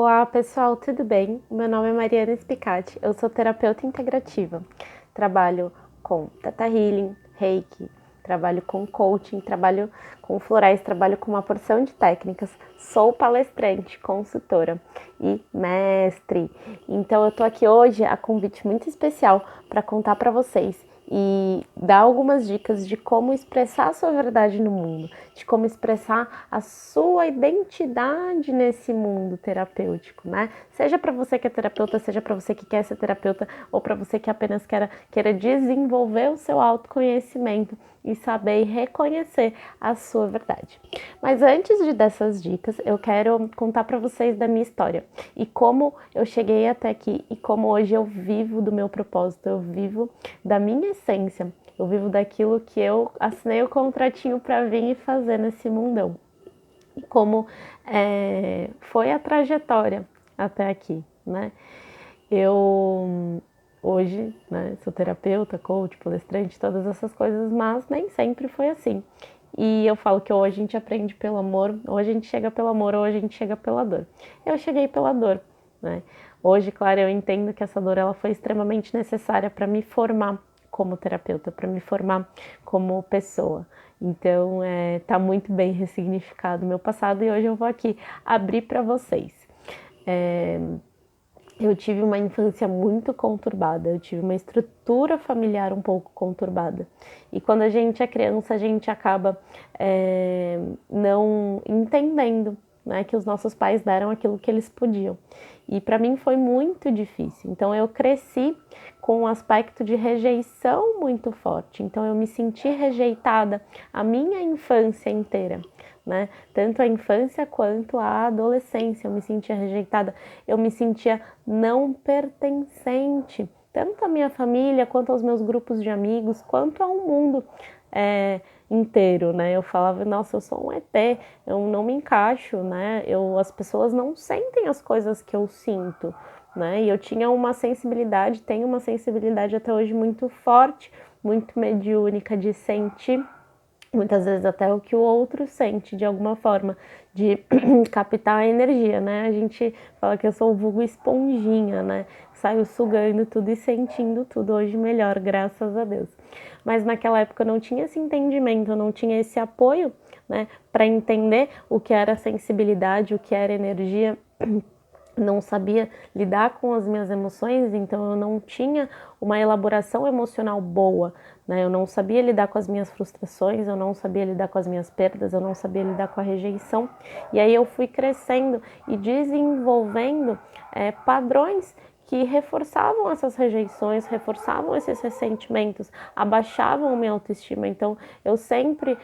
Olá pessoal, tudo bem? Meu nome é Mariana Spicati, eu sou terapeuta integrativa. Trabalho com Theta Healing, Reiki, trabalho com coaching, trabalho com florais, trabalho com uma porção de técnicas. Sou palestrante, consultora e mestre. Então eu tô aqui hoje a convite muito especial para contar para vocês e dar algumas dicas de como expressar a sua verdade no mundo, de como expressar a sua identidade nesse mundo terapêutico, né? Seja para você que é terapeuta, seja para você que quer ser terapeuta ou para você que apenas queira desenvolver o seu autoconhecimento e saber e reconhecer a sua verdade. Mas antes dessas dicas, eu quero contar para vocês da minha história e como eu cheguei até aqui e como hoje eu vivo do meu propósito, eu vivo da minha essência, eu vivo daquilo que eu assinei o contratinho para vir e fazer nesse mundão. E como foi a trajetória até aqui, né? Eu hoje, né, sou terapeuta, coach, palestrante, todas essas coisas, mas nem sempre foi assim. E eu falo que ou a gente aprende pelo amor, ou a gente chega pelo amor, ou a gente chega pela dor. Eu cheguei pela dor, né? Hoje, claro, eu entendo que essa dor ela foi extremamente necessária para me formar como terapeuta, para me formar como pessoa. Então, tá muito bem ressignificado o meu passado e hoje eu vou aqui abrir para vocês. Eu tive uma infância muito conturbada, eu tive uma estrutura familiar um pouco conturbada. E quando a gente é criança, a gente acaba não entendendo, né, que os nossos pais deram aquilo que eles podiam. E para mim foi muito difícil. Então eu cresci com um aspecto de rejeição muito forte. Então eu me senti rejeitada a minha infância inteira. Né? Tanto a infância quanto a adolescência, eu me sentia rejeitada, eu me sentia não pertencente, tanto à minha família, quanto aos meus grupos de amigos, quanto ao mundo inteiro, né? Eu falava, nossa, eu sou um ET, eu não me encaixo, né? As pessoas não sentem as coisas que eu sinto, né? E eu tinha uma sensibilidade, tenho uma sensibilidade até hoje muito forte, muito mediúnica de sentir muitas vezes até o que o outro sente de alguma forma, de captar a energia, né? A gente fala que eu sou o vulgo esponjinha, né? Saio sugando tudo e sentindo tudo, hoje melhor, graças a Deus. Mas naquela época eu não tinha esse entendimento, eu não tinha esse apoio, né? Para entender o que era sensibilidade, o que era energia, não sabia lidar com as minhas emoções, então eu não tinha uma elaboração emocional boa, né? Eu não sabia lidar com as minhas frustrações, eu não sabia lidar com as minhas perdas, eu não sabia lidar com a rejeição. E aí eu fui crescendo e desenvolvendo padrões que reforçavam essas rejeições, reforçavam esses ressentimentos, abaixavam minha autoestima. Então eu sempre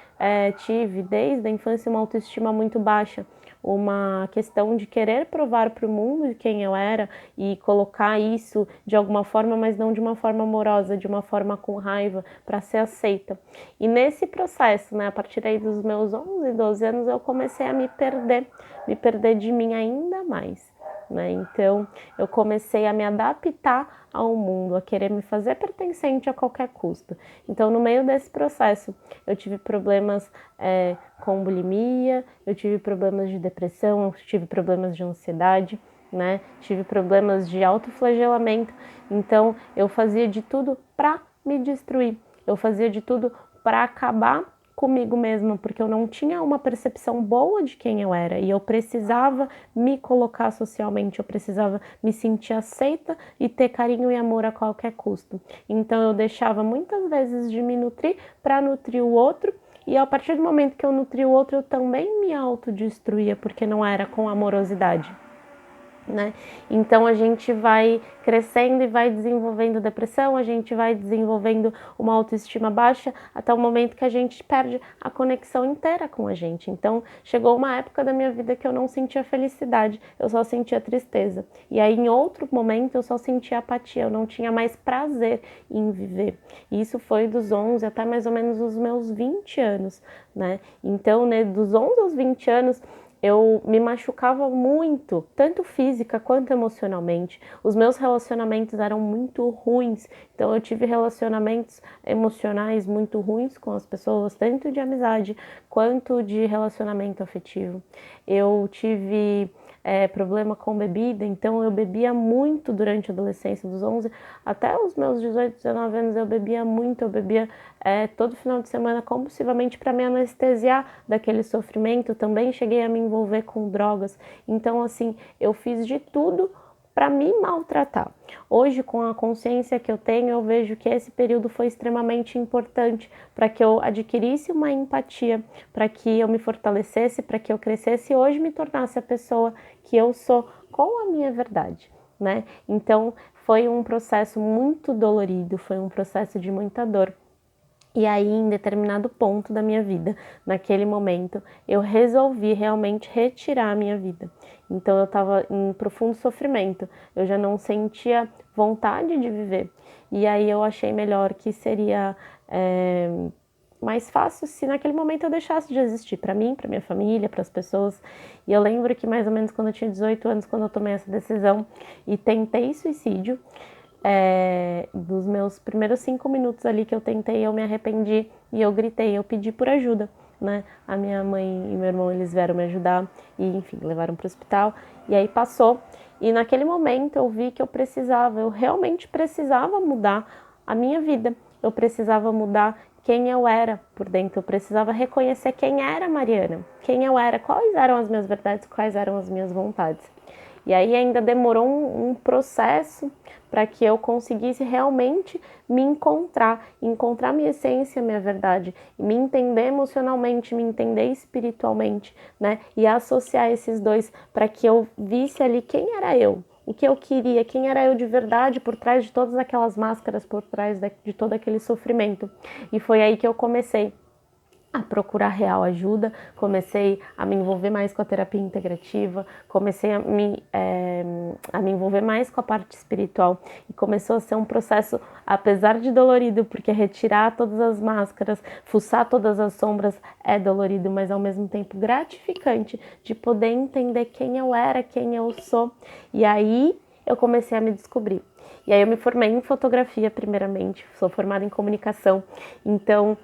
tive, desde a infância, uma autoestima muito baixa, uma questão de querer provar para o mundo de quem eu era e colocar isso de alguma forma, mas não de uma forma amorosa, de uma forma com raiva, para ser aceita. E nesse processo, né, a partir aí dos meus 11, 12 anos, eu comecei a me perder de mim ainda mais. Né? Então, eu comecei a me adaptar ao mundo, a querer me fazer pertencente a qualquer custo. Então, no meio desse processo, eu tive problemas com bulimia, eu tive problemas de depressão, eu tive problemas de ansiedade, né? Tive problemas de autoflagelamento. Então, eu fazia de tudo para me destruir. Eu fazia de tudo para acabar comigo mesma, porque eu não tinha uma percepção boa de quem eu era e eu precisava me colocar socialmente, eu precisava me sentir aceita e ter carinho e amor a qualquer custo. Então eu deixava muitas vezes de me nutrir para nutrir o outro, e a partir do momento que eu nutria o outro, eu também me autodestruía, porque não era com amorosidade. Né? Então a gente vai crescendo e vai desenvolvendo depressão, a gente vai desenvolvendo uma autoestima baixa até o momento que a gente perde a conexão inteira com a gente. Então chegou uma época da minha vida que eu não sentia felicidade, eu só sentia tristeza. E aí em outro momento eu só sentia apatia, eu não tinha mais prazer em viver. E isso foi dos 11 até mais ou menos os meus 20 anos, né? Então, né, dos 11 aos 20 anos eu me machucava muito, tanto física quanto emocionalmente. Os meus relacionamentos eram muito ruins, então eu tive relacionamentos emocionais muito ruins com as pessoas, tanto de amizade quanto de relacionamento afetivo. Eu tive problema com bebida, então eu bebia muito durante a adolescência, dos 11 até os meus 18, 19 anos eu bebia muito, eu bebia todo final de semana compulsivamente para me anestesiar daquele sofrimento, também cheguei a me envolver com drogas, então assim, eu fiz de tudo para me maltratar. Hoje, com a consciência que eu tenho, eu vejo que esse período foi extremamente importante para que eu adquirisse uma empatia, para que eu me fortalecesse, para que eu crescesse e hoje me tornasse a pessoa que eu sou com a minha verdade, né? Então, foi um processo muito dolorido, foi um processo de muita dor. E aí, em determinado ponto da minha vida, naquele momento, eu resolvi realmente retirar a minha vida. Então, eu estava em profundo sofrimento, eu já não sentia vontade de viver. E aí, eu achei melhor que seria mais fácil se naquele momento eu deixasse de existir para mim, para minha família, para as pessoas. E eu lembro que mais ou menos quando eu tinha 18 anos, quando eu tomei essa decisão e tentei suicídio, dos meus primeiros 5 minutos ali que eu tentei, eu me arrependi e eu gritei, eu pedi por ajuda, né? A minha mãe e meu irmão, eles vieram me ajudar e, enfim, levaram para o hospital e aí passou. E naquele momento eu vi que eu realmente precisava mudar a minha vida, eu precisava mudar quem eu era por dentro, eu precisava reconhecer quem era a Mariana, quem eu era, quais eram as minhas verdades, quais eram as minhas vontades. E aí ainda demorou um processo para que eu conseguisse realmente me encontrar minha essência, minha verdade, me entender emocionalmente, me entender espiritualmente, né? E associar esses dois para que eu visse ali quem era eu, o que eu queria, quem era eu de verdade por trás de todas aquelas máscaras, por trás de todo aquele sofrimento. E foi aí que eu comecei a procurar real ajuda, comecei a me envolver mais com a terapia integrativa, comecei a me envolver mais com a parte espiritual e começou a ser um processo, apesar de dolorido, porque retirar todas as máscaras, fuçar todas as sombras é dolorido, mas ao mesmo tempo gratificante de poder entender quem eu era, quem eu sou. E aí eu comecei a me descobrir. E aí eu me formei em fotografia primeiramente, sou formada em comunicação, então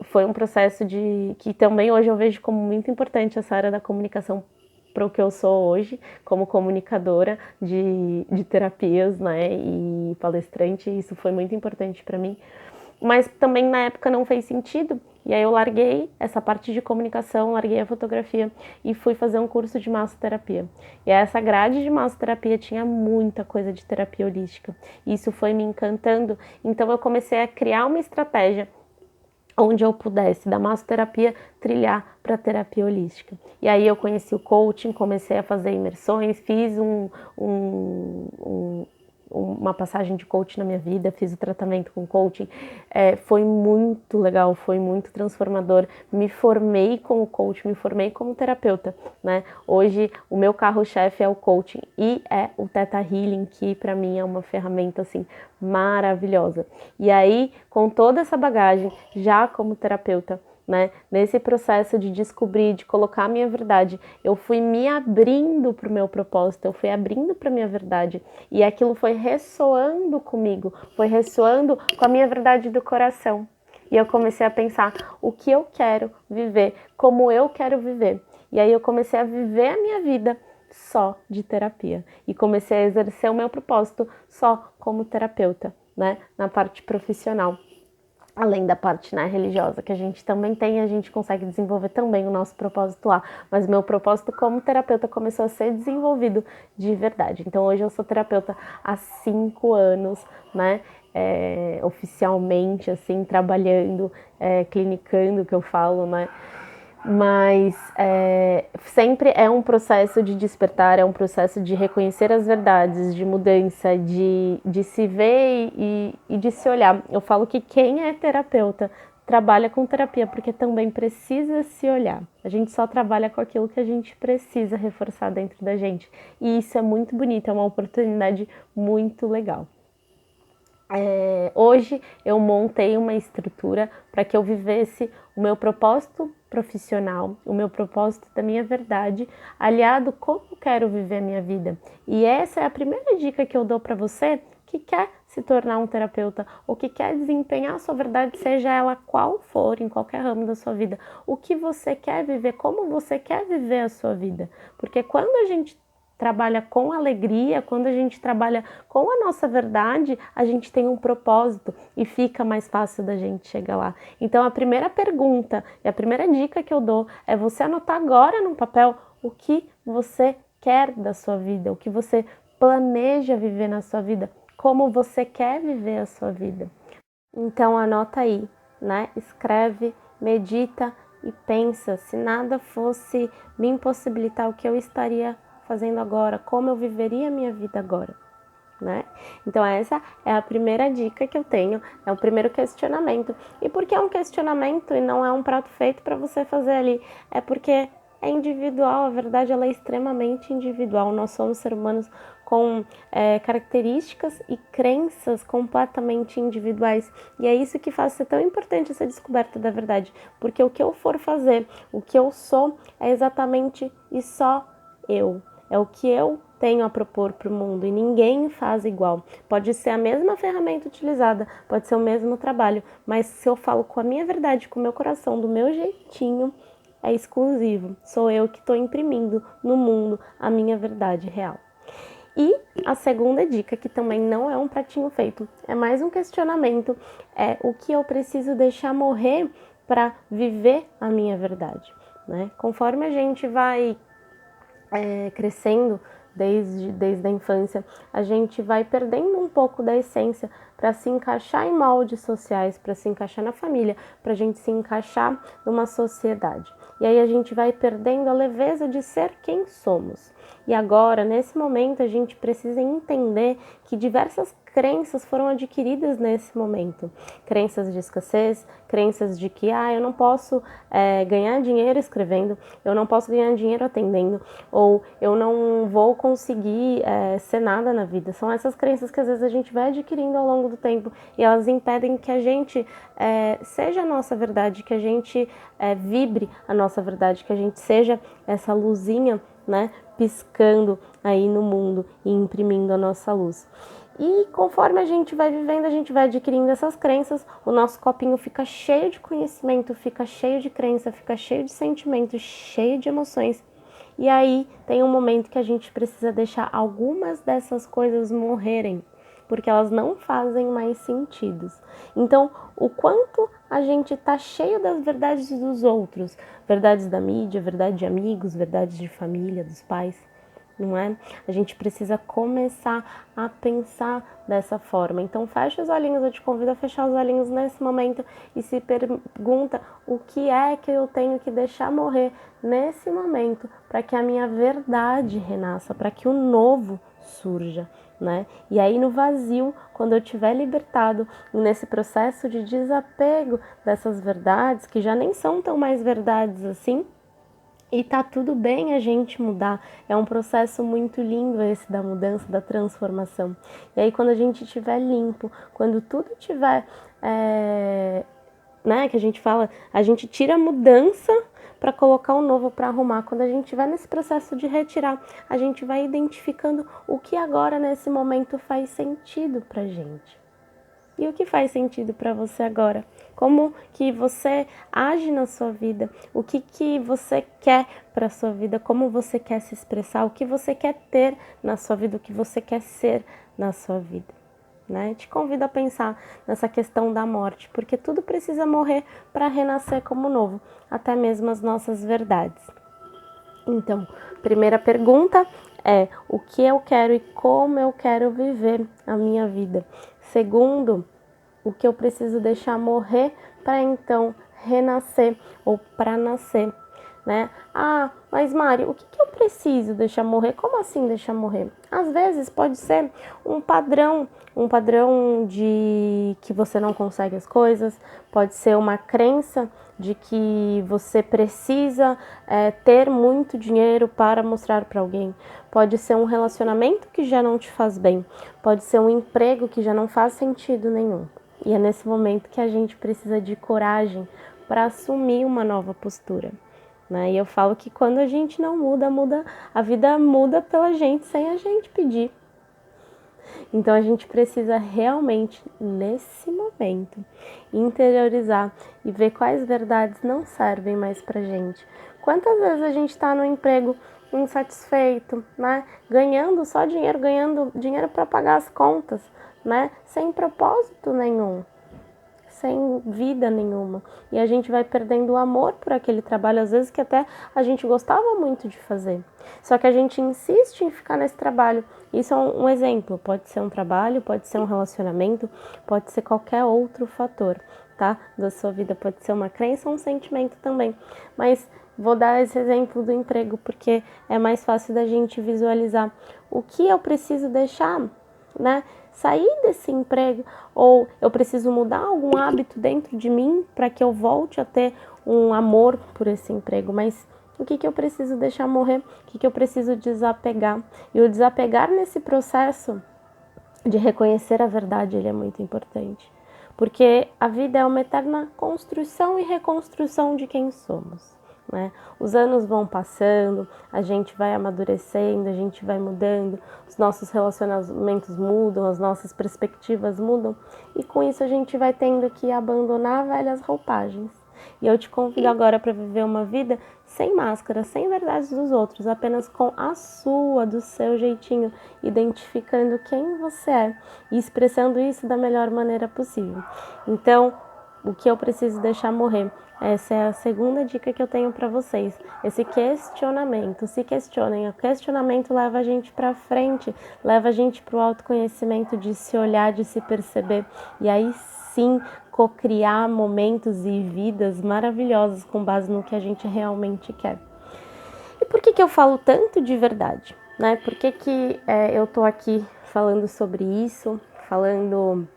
foi um processo que também hoje eu vejo como muito importante essa área da comunicação para o que eu sou hoje, como comunicadora de terapias, né, e palestrante, isso foi muito importante para mim. Mas também na época não fez sentido, e aí eu larguei essa parte de comunicação, larguei a fotografia e fui fazer um curso de massoterapia. E essa grade de massoterapia tinha muita coisa de terapia holística, e isso foi me encantando, então eu comecei a criar uma estratégia onde eu pudesse da massoterapia trilhar para terapia holística. E aí eu conheci o coaching, comecei a fazer imersões, fiz uma passagem de coaching na minha vida, fiz o tratamento com coaching, foi muito legal, foi muito transformador, me formei como coach, me formei como terapeuta, né? Hoje o meu carro-chefe é o coaching e é o Theta Healing, que para mim é uma ferramenta assim maravilhosa. E aí, com toda essa bagagem, já como terapeuta, né? Nesse processo de descobrir, de colocar a minha verdade, eu fui me abrindo para o meu propósito, eu fui abrindo para a minha verdade e aquilo foi ressoando comigo, foi ressoando com a minha verdade do coração. E eu comecei a pensar o que eu quero viver, como eu quero viver. E aí eu comecei a viver a minha vida só de terapia e comecei a exercer o meu propósito só como terapeuta, né? Na parte profissional. Além da parte, né, religiosa, que a gente também tem, a gente consegue desenvolver também o nosso propósito lá. Mas meu propósito como terapeuta começou a ser desenvolvido de verdade. Então hoje eu sou terapeuta há 5 anos, né, oficialmente, assim, trabalhando, clinicando, que eu falo, né. Mas sempre é um processo de despertar, é um processo de reconhecer as verdades, de mudança, de se ver e de se olhar. Eu falo que quem é terapeuta trabalha com terapia porque também precisa se olhar. A gente só trabalha com aquilo que a gente precisa reforçar dentro da gente. E isso é muito bonito, é uma oportunidade muito legal. Hoje eu montei uma estrutura para que eu vivesse o meu propósito profissional, o meu propósito da minha verdade, aliado como quero viver a minha vida. E essa é a primeira dica que eu dou para você que quer se tornar um terapeuta ou que quer desempenhar a sua verdade, seja ela qual for, em qualquer ramo da sua vida. O que você quer viver, como você quer viver a sua vida. Porque quando a gente trabalha com alegria, quando a gente trabalha com a nossa verdade, a gente tem um propósito e fica mais fácil da gente chegar lá. Então a primeira pergunta e a primeira dica que eu dou é você anotar agora no papel o que você quer da sua vida, o que você planeja viver na sua vida, como você quer viver a sua vida. Então anota aí, né? Escreve, medita e pensa, se nada fosse me impossibilitar, o que eu estaria fazendo agora, como eu viveria a minha vida agora, né? Então essa é a primeira dica que eu tenho, é o primeiro questionamento. E por que é um questionamento e não é um prato feito para você fazer ali? É porque é individual, a verdade ela é extremamente individual. Nós somos seres humanos com características e crenças completamente individuais. E é isso que faz ser tão importante essa descoberta da verdade. Porque o que eu for fazer, o que eu sou, é exatamente e só eu. É o que eu tenho a propor para o mundo e ninguém faz igual. Pode ser a mesma ferramenta utilizada, pode ser o mesmo trabalho, mas se eu falo com a minha verdade, com o meu coração, do meu jeitinho, é exclusivo. Sou eu que estou imprimindo no mundo a minha verdade real. E a segunda dica, que também não é um pratinho feito, é mais um questionamento, é o que eu preciso deixar morrer para viver a minha verdade, né? Conforme a gente vai crescendo desde a infância, a gente vai perdendo um pouco da essência para se encaixar em moldes sociais, para se encaixar na família, para a gente se encaixar numa sociedade. E aí a gente vai perdendo a leveza de ser quem somos. E agora, nesse momento, a gente precisa entender que diversas crenças foram adquiridas nesse momento. Crenças de escassez, crenças de que eu não posso ganhar dinheiro escrevendo, eu não posso ganhar dinheiro atendendo, ou eu não vou conseguir ser nada na vida. São essas crenças que às vezes a gente vai adquirindo ao longo do tempo e elas impedem que a gente seja a nossa verdade, que a gente vibre a nossa verdade, que a gente seja essa luzinha, né, piscando aí no mundo e imprimindo a nossa luz. E conforme a gente vai vivendo, a gente vai adquirindo essas crenças, o nosso copinho fica cheio de conhecimento, fica cheio de crença, fica cheio de sentimentos, cheio de emoções. E aí tem um momento que a gente precisa deixar algumas dessas coisas morrerem, porque elas não fazem mais sentido. Então, o quanto a gente tá cheio das verdades dos outros, verdades da mídia, verdade de amigos, verdades de família, dos pais, não é? A gente precisa começar a pensar dessa forma. Então fecha os olhinhos, eu te convido a fechar os olhinhos nesse momento e se pergunta o que é que eu tenho que deixar morrer nesse momento para que a minha verdade renasça, para que o novo surja, né? E aí no vazio, quando eu tiver libertado nesse processo de desapego dessas verdades que já nem são tão mais verdades assim, e tá tudo bem a gente mudar, é um processo muito lindo esse da mudança, da transformação. E aí quando a gente estiver limpo, quando tudo tiver, né, que a gente fala, a gente tira a mudança para colocar o novo, para arrumar. Quando a gente estiver nesse processo de retirar, a gente vai identificando o que agora nesse momento faz sentido pra gente. E o que faz sentido para você agora? Como que você age na sua vida? O que você quer para a sua vida? Como você quer se expressar? O que você quer ter na sua vida? O que você quer ser na sua vida? Né? Te convido a pensar nessa questão da morte, porque tudo precisa morrer para renascer como novo, até mesmo as nossas verdades. Então, primeira pergunta é o que eu quero e como eu quero viver a minha vida. Segundo, o que eu preciso deixar morrer para então renascer ou para nascer, né? Mas Mari, o que eu preciso deixar morrer? Como assim deixar morrer? Às vezes pode ser um padrão de que você não consegue as coisas, pode ser uma crença de que você precisa ter muito dinheiro para mostrar para alguém, pode ser um relacionamento que já não te faz bem, pode ser um emprego que já não faz sentido nenhum. E é nesse momento que a gente precisa de coragem para assumir uma nova postura, né? E eu falo que quando a gente não muda, a vida muda pela gente sem a gente pedir. Então a gente precisa realmente, nesse momento, interiorizar e ver quais verdades não servem mais pra gente. Quantas vezes a gente está no emprego insatisfeito, né? Ganhando só dinheiro, ganhando dinheiro para pagar as contas, né? Sem propósito nenhum, sem vida nenhuma. E a gente vai perdendo o amor por aquele trabalho, às vezes que até a gente gostava muito de fazer. Só que a gente insiste em ficar nesse trabalho. Isso é um exemplo. Pode ser um trabalho, pode ser um relacionamento, pode ser qualquer outro fator, tá? Da sua vida. Pode ser uma crença ou um sentimento também. Mas vou dar esse exemplo do emprego porque é mais fácil da gente visualizar o que eu preciso deixar, né? Sair desse emprego, ou eu preciso mudar algum hábito dentro de mim para que eu volte a ter um amor por esse emprego, mas o que eu preciso deixar morrer, o que eu preciso desapegar. E o desapegar nesse processo de reconhecer a verdade, ele é muito importante, porque a vida é uma eterna construção e reconstrução de quem somos. Né? Os anos vão passando, a gente vai amadurecendo, a gente vai mudando, os nossos relacionamentos mudam, as nossas perspectivas mudam e com isso a gente vai tendo que abandonar velhas roupagens. E eu te convido agora para viver uma vida sem máscara, sem verdades dos outros, apenas com a sua, do seu jeitinho, identificando quem você é e expressando isso da melhor maneira possível. Então, o que eu preciso deixar morrer? Essa é a segunda dica que eu tenho para vocês. Esse questionamento, se questionem. O questionamento leva a gente para frente, leva a gente para o autoconhecimento de se olhar, de se perceber. E aí sim, cocriar momentos e vidas maravilhosas com base no que a gente realmente quer. E por que eu falo tanto de verdade? Né? Por que eu tô aqui falando sobre isso, falando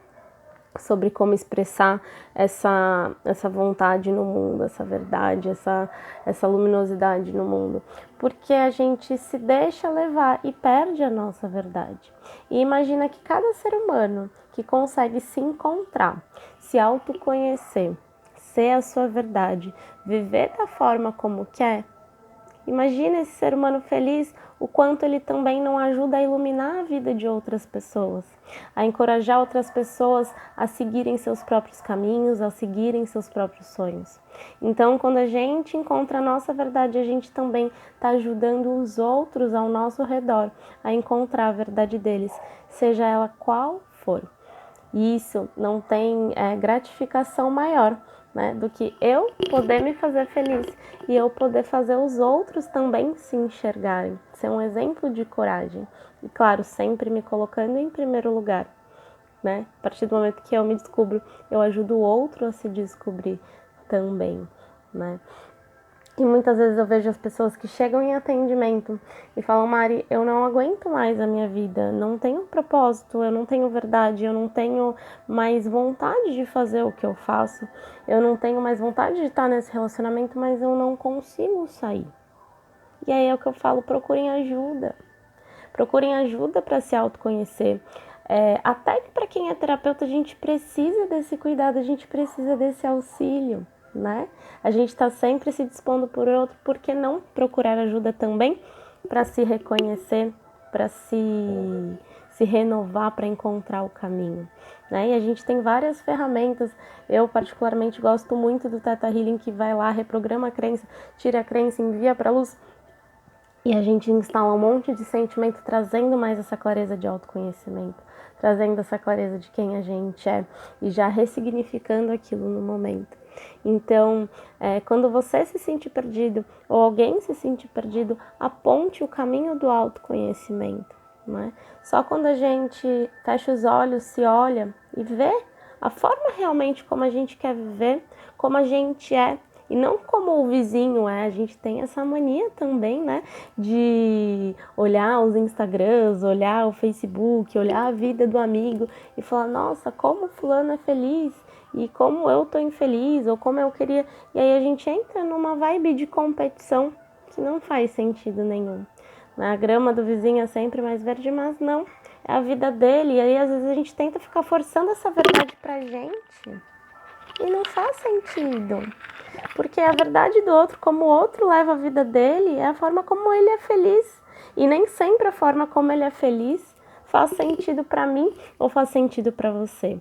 sobre como expressar essa vontade no mundo, essa verdade, essa luminosidade no mundo, porque a gente se deixa levar e perde a nossa verdade. E imagina que cada ser humano que consegue se encontrar, se autoconhecer, ser a sua verdade, viver da forma como quer, imagina esse ser humano feliz, o quanto ele também não ajuda a iluminar a vida de outras pessoas, a encorajar outras pessoas a seguirem seus próprios caminhos, a seguirem seus próprios sonhos. Então, quando a gente encontra a nossa verdade, a gente também está ajudando os outros ao nosso redor a encontrar a verdade deles, seja ela qual for. E isso não tem gratificação maior, né, do que eu poder me fazer feliz e eu poder fazer os outros também se enxergarem, ser um exemplo de coragem. E claro, sempre me colocando em primeiro lugar, né? A partir do momento que eu me descubro, eu ajudo o outro a se descobrir também, né? E muitas vezes eu vejo as pessoas que chegam em atendimento e falam: Mari, eu não aguento mais a minha vida, não tenho propósito, eu não tenho verdade, eu não tenho mais vontade de fazer o que eu faço, eu não tenho mais vontade de estar nesse relacionamento, mas eu não consigo sair. E aí é o que eu falo: procurem ajuda. Procurem ajuda para se autoconhecer. Até que para quem é terapeuta, a gente precisa desse cuidado, a gente precisa desse auxílio. Né? A gente está sempre se dispondo por outro, por que não procurar ajuda também para se reconhecer, para se renovar, para encontrar o caminho, né? E a gente tem várias ferramentas. Eu particularmente gosto muito do Theta Healing, que vai lá, reprograma a crença, tira a crença, envia para a luz e a gente instala um monte de sentimento, trazendo mais essa clareza de autoconhecimento, trazendo essa clareza de quem a gente é e já ressignificando aquilo no momento. Então, quando você se sentir perdido ou alguém se sentir perdido, aponte o caminho do autoconhecimento, né? Só quando a gente fecha os olhos, se olha e vê a forma realmente como a gente quer viver, como a gente é, e não como o vizinho é. A gente tem essa mania também, né, de olhar os Instagrams, olhar o Facebook, olhar a vida do amigo e falar: nossa, como fulano é feliz, e como eu tô infeliz, ou como eu queria. E aí a gente entra numa vibe de competição que não faz sentido nenhum. A grama do vizinho é sempre mais verde, mas não, é a vida dele. E aí às vezes a gente tenta ficar forçando essa verdade pra gente e não faz sentido, porque a verdade do outro, como o outro leva a vida dele, é a forma como ele é feliz, e nem sempre a forma como ele é feliz faz sentido para mim ou faz sentido para você.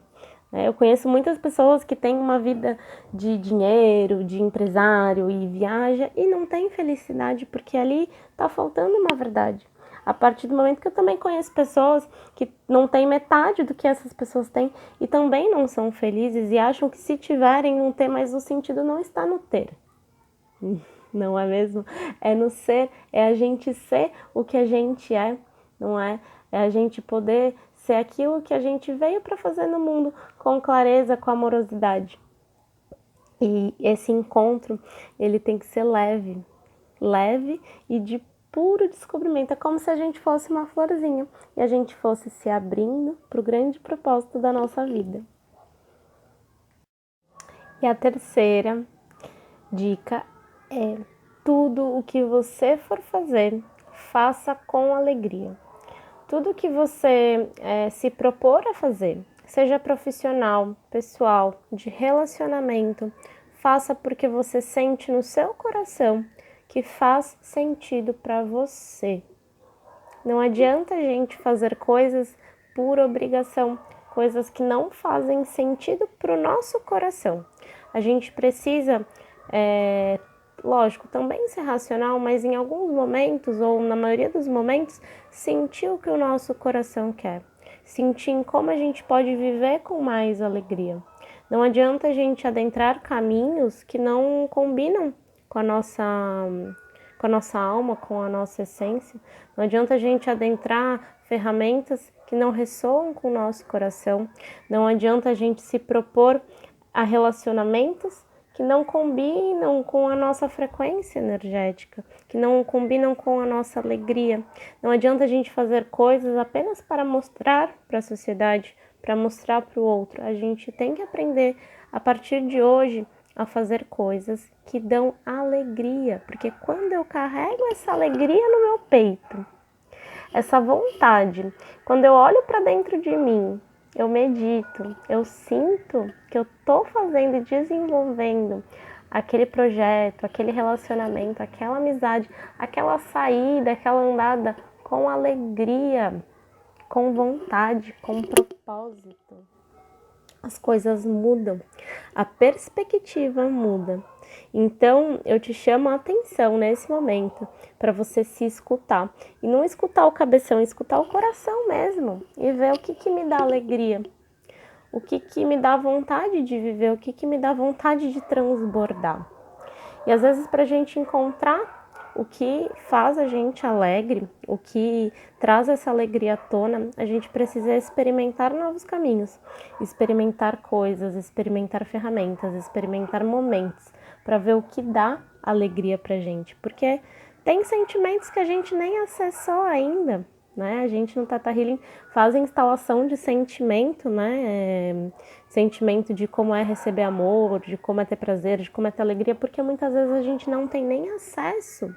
Eu conheço muitas pessoas que têm uma vida de dinheiro, de empresário e viaja e não tem felicidade porque ali está faltando uma verdade. A partir do momento que eu também conheço pessoas que não têm metade do que essas pessoas têm e também não são felizes e acham que se tiverem não ter, mas o sentido não está no ter. Não é mesmo? É no ser, é a gente ser o que a gente é, não é? É a gente poder ser aquilo que a gente veio para fazer no mundo com clareza, com amorosidade. E esse encontro, ele tem que ser leve, leve e de puro descobrimento. É como se a gente fosse uma florzinha e a gente fosse se abrindo para o grande propósito da nossa vida. E a terceira dica é: tudo o que você for fazer, faça com alegria. Tudo que você se propor a fazer, seja profissional, pessoal, de relacionamento, faça porque você sente no seu coração que faz sentido para você. Não adianta a gente fazer coisas por obrigação, coisas que não fazem sentido para o nosso coração. A gente precisa, lógico, também ser racional, mas em alguns momentos, ou na maioria dos momentos, sentir o que o nosso coração quer. Sentir em como a gente pode viver com mais alegria. Não adianta a gente adentrar caminhos que não combinam com a nossa alma, com a nossa essência. Não adianta a gente adentrar ferramentas que não ressoam com o nosso coração. Não adianta a gente se propor a relacionamentos que não combinam com a nossa frequência energética, que não combinam com a nossa alegria. Não adianta a gente fazer coisas apenas para mostrar para a sociedade, para mostrar para o outro. A gente tem que aprender, a partir de hoje, a fazer coisas que dão alegria, porque quando eu carrego essa alegria no meu peito, essa vontade, quando eu olho para dentro de mim, eu medito, eu sinto que eu estou fazendo e desenvolvendo aquele projeto, aquele relacionamento, aquela amizade, aquela saída, aquela andada com alegria, com vontade, com propósito. As coisas mudam, a perspectiva muda. Então, eu te chamo a atenção nesse momento para você se escutar. E não escutar o cabeção, escutar o coração mesmo. E ver o que me dá alegria, o que me dá vontade de viver, o que me dá vontade de transbordar. E às vezes, para a gente encontrar o que faz a gente alegre, o que traz essa alegria à tona, a gente precisa experimentar novos caminhos, experimentar coisas, experimentar ferramentas, experimentar momentos, para ver o que dá alegria pra gente. Porque tem sentimentos que a gente nem acessou ainda, né? A gente no Tata Healing faz a instalação de sentimento, né? Sentimento de como é receber amor, de como é ter prazer, de como é ter alegria, porque muitas vezes a gente não tem nem acesso,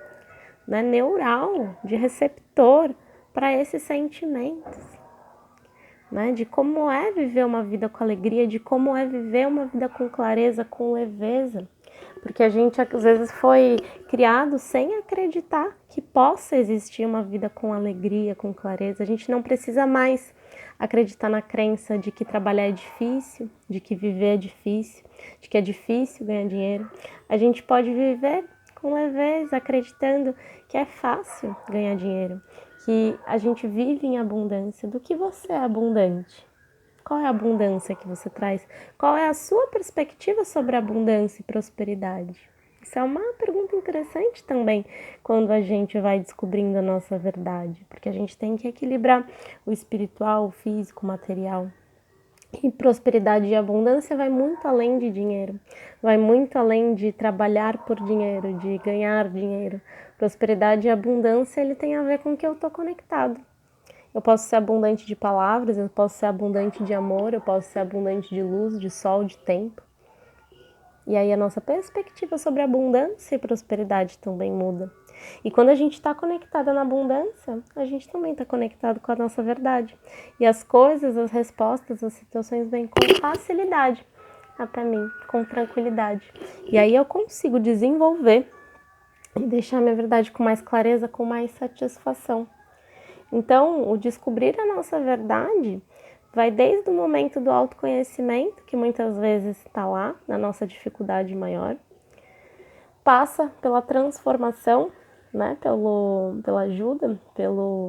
né, neural, de receptor para esses sentimentos, né? De como é viver uma vida com alegria, de como é viver uma vida com clareza, com leveza. Porque a gente às vezes foi criado sem acreditar que possa existir uma vida com alegria, com clareza. A gente não precisa mais acreditar na crença de que trabalhar é difícil, de que viver é difícil, de que é difícil ganhar dinheiro. A gente pode viver com leveza, acreditando que é fácil ganhar dinheiro, que a gente vive em abundância. Do que você é abundante? Qual é a abundância que você traz? Qual é a sua perspectiva sobre abundância e prosperidade? Isso é uma pergunta interessante também quando a gente vai descobrindo a nossa verdade, porque a gente tem que equilibrar o espiritual, o físico, o material. E prosperidade e abundância vai muito além de dinheiro, vai muito além de trabalhar por dinheiro, de ganhar dinheiro. Prosperidade e abundância, ele tem a ver com o que eu estou conectado. Eu posso ser abundante de palavras, eu posso ser abundante de amor, eu posso ser abundante de luz, de sol, de tempo. E aí a nossa perspectiva sobre abundância e prosperidade também muda. E quando a gente está conectada na abundância, a gente também está conectado com a nossa verdade. E as coisas, as respostas, as situações vêm com facilidade até mim, com tranquilidade. E aí eu consigo desenvolver e deixar a minha verdade com mais clareza, com mais satisfação. Então, o descobrir a nossa verdade vai desde o momento do autoconhecimento, que muitas vezes está lá, na nossa dificuldade maior, passa pela transformação, né, pela ajuda,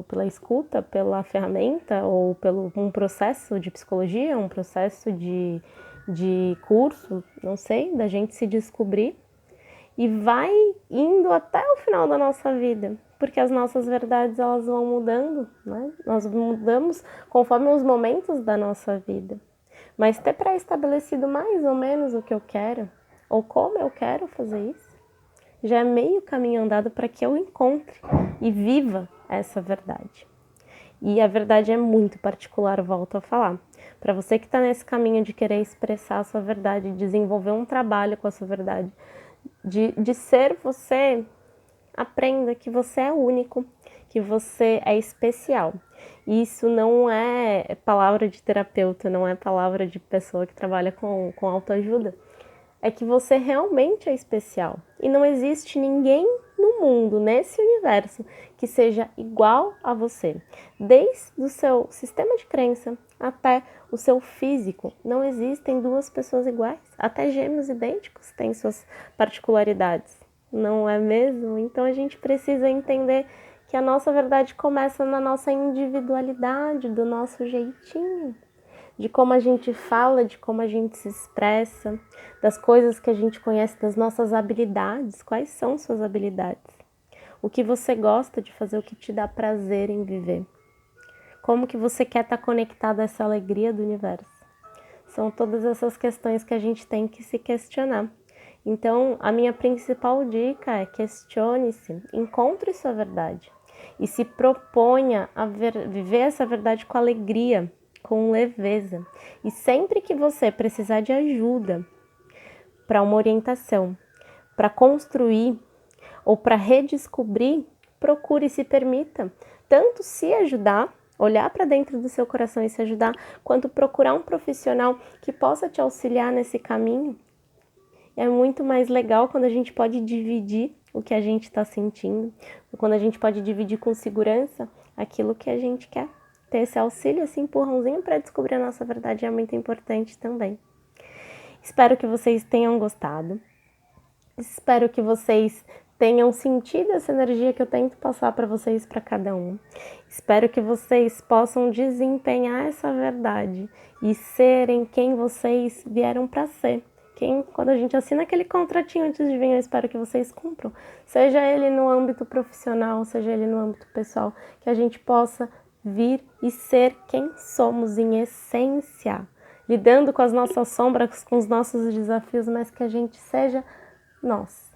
pela escuta, pela ferramenta ou pelo um processo de psicologia, um processo de curso, não sei, da gente se descobrir e vai indo até o final da nossa vida, porque as nossas verdades elas vão mudando, né? Nós mudamos conforme os momentos da nossa vida, mas ter pré-estabelecido mais ou menos o que eu quero ou como eu quero fazer isso, já é meio caminho andado para que eu encontre e viva essa verdade. E a verdade é muito particular, volto a falar. Para você que está nesse caminho de querer expressar a sua verdade, desenvolver um trabalho com a sua verdade, de ser você, aprenda que você é único, que você é especial. Isso não é palavra de terapeuta, não é palavra de pessoa que trabalha com autoajuda. É que você realmente é especial. E não existe ninguém no mundo, nesse universo, que seja igual a você. Desde o seu sistema de crença até o seu físico. Não existem duas pessoas iguais. Até gêmeos idênticos têm suas particularidades. Não é mesmo? Então a gente precisa entender que a nossa verdade começa na nossa individualidade, do nosso jeitinho, de como a gente fala, de como a gente se expressa, das coisas que a gente conhece, das nossas habilidades. Quais são suas habilidades? O que você gosta de fazer, o que te dá prazer em viver? Como que você quer estar conectado a essa alegria do universo? São todas essas questões que a gente tem que se questionar. Então, a minha principal dica é questione-se, encontre sua verdade e se proponha a viver essa verdade com alegria, com leveza. E sempre que você precisar de ajuda para uma orientação, para construir ou para redescobrir, procure e se permita tanto se ajudar, olhar para dentro do seu coração e se ajudar, quanto procurar um profissional que possa te auxiliar nesse caminho. É muito mais legal quando a gente pode dividir o que a gente está sentindo, quando a gente pode dividir com segurança aquilo que a gente quer. Ter esse auxílio, esse empurrãozinho para descobrir a nossa verdade é muito importante também. Espero que vocês tenham gostado. Espero que vocês tenham sentido essa energia que eu tento passar para vocês, para cada um. Espero que vocês possam desempenhar essa verdade e serem quem vocês vieram para ser. Quando a gente assina aquele contratinho antes de vir, eu espero que vocês cumpram. Seja ele no âmbito profissional, seja ele no âmbito pessoal, que a gente possa vir e ser quem somos em essência, lidando com as nossas sombras, com os nossos desafios, mas que a gente seja nós,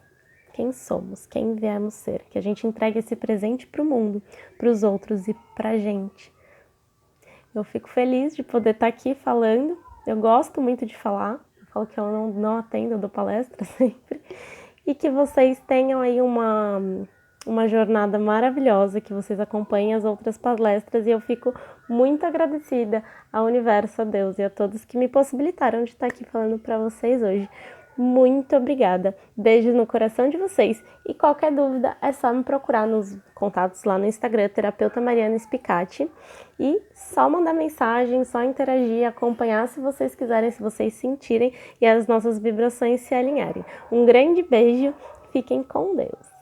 quem somos, quem viemos ser, que a gente entregue esse presente para o mundo, para os outros e para a gente. Eu fico feliz de poder estar aqui falando, eu gosto muito de falar, eu falo que eu não atendo, eu dou palestra sempre, e que vocês tenham aí uma jornada maravilhosa, que vocês acompanhem as outras palestras, e eu fico muito agradecida ao universo, a Deus e a todos que me possibilitaram de estar aqui falando para vocês hoje. Muito obrigada. Beijo no coração de vocês. E qualquer dúvida é só me procurar nos contatos lá no Instagram, Terapeuta Mariana Spicati. E só mandar mensagem, só interagir, acompanhar se vocês quiserem, se vocês sentirem e as nossas vibrações se alinharem. Um grande beijo. Fiquem com Deus.